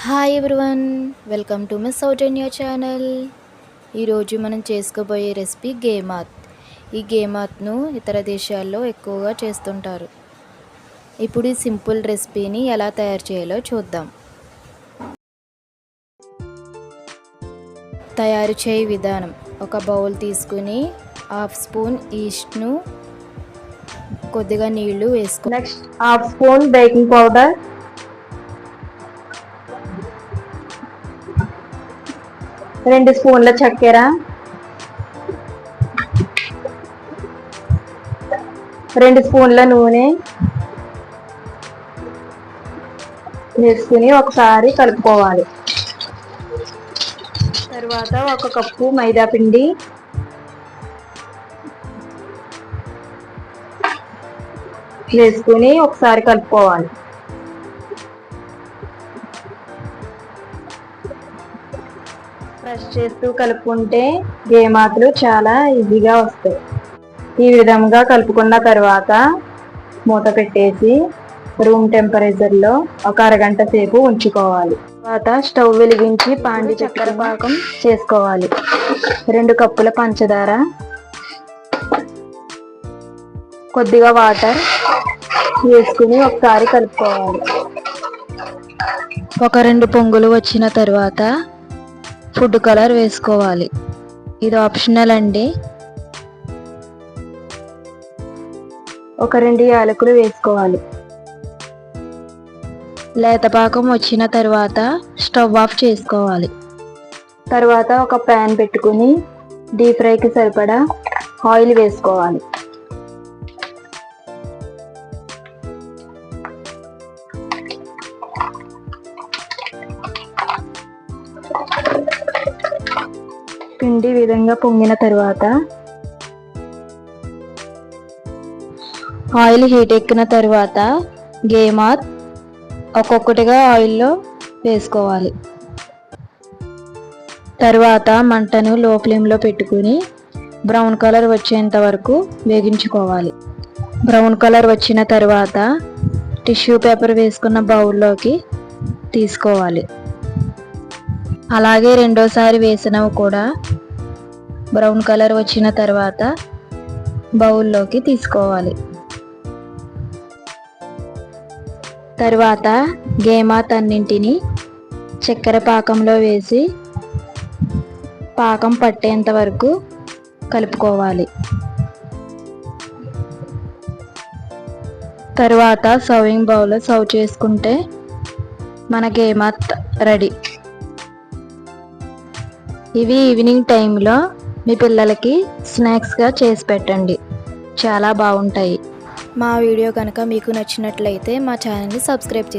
Hi everyone, welcome to my south India channel. ఈరోజు మనం చేసుకోబోయే రెసిపీ గేమాత్. ఈ గేమాత్ను ఇతర దేశాల్లో ఎక్కువగా చేస్తుంటారు. ఇప్పుడు ఈ సింపుల్ రెసిపీని ఎలా తయారు చేయాలో చూద్దాం. తయారు చేయ విధానం: ఒక బౌల్ తీసుకుని హాఫ్ స్పూన్ ఈస్ట్ను కొద్దిగా నీళ్లు వేసుకో. Next half spoon baking powder, 2 స్పూన్ల చక్కెర, 2 స్పూన్ల నూనె వేసుకుని ఒకసారి కలుపుకోవాలి. తర్వాత 1 కప్పు మైదా పిండి, వేసుకుని ఒకసారి కలుపుకోవాలి. ప్రెస్ చేస్తూ కలుపుకుంటే గేమాత్లు చాలా ఈజీగా వస్తాయి. ఈ విధంగా కలుపుకున్న తర్వాత మూత పెట్టేసి రూమ్ టెంపరేచర్లో ఒక అరగంట సేపు ఉంచుకోవాలి. తర్వాత స్టవ్ వెలిగించి పాండి చక్కెర పాకం చేసుకోవాలి. 2 కప్పుల పంచదార, కొద్దిగా వాటర్ వేసుకుని ఒకసారి కలుపుకోవాలి. ఒక 2 పొంగులు వచ్చిన తర్వాత ఫుడ్ కలర్ వేసుకోవాలి. ఇది ఆప్షనల్ అండి. ఒక 2 యాలకులు వేసుకోవాలి. లేతపాకం వచ్చిన తర్వాత స్టవ్ ఆఫ్ చేసుకోవాలి. తర్వాత ఒక ప్యాన్ పెట్టుకుని డీప్ ఫ్రైకి సరిపడా ఆయిల్ వేసుకోవాలి. పిండి విధంగా పొంగిన తర్వాత ఆయిల్ హీట్ ఎక్కిన తర్వాత గేమాత్ ఒక్కొక్కటిగా ఆయిల్లో వేసుకోవాలి. తర్వాత మంటను లో ఫ్లేమ్లో పెట్టుకుని బ్రౌన్ కలర్ వచ్చేంత వరకు వేగించుకోవాలి. బ్రౌన్ కలర్ వచ్చిన తర్వాత టిష్యూ పేపర్ వేసుకున్న బౌల్లోకి తీసుకోవాలి. అలాగే రెండోసారి వేసినవి కూడా బ్రౌన్ కలర్ వచ్చిన తర్వాత బౌల్లోకి తీసుకోవాలి. తర్వాత గేమాత్ అన్నింటినీ చక్కెర పాకంలో వేసి పాకం పట్టేంత వరకు కలుపుకోవాలి. తర్వాత సర్వింగ్ బౌల్లో సర్వ్ చేసుకుంటే మన గేమాత్ రెడీ. ఇవి ఈవినింగ్ టైంలో మీ పిల్లలకి స్నాక్స్గా చేసి పెట్టండి, చాలా బాగుంటాయి. మా వీడియో కనుక మీకు నచ్చినట్లయితే మా ఛానల్ని సబ్స్క్రైబ్ చేయండి.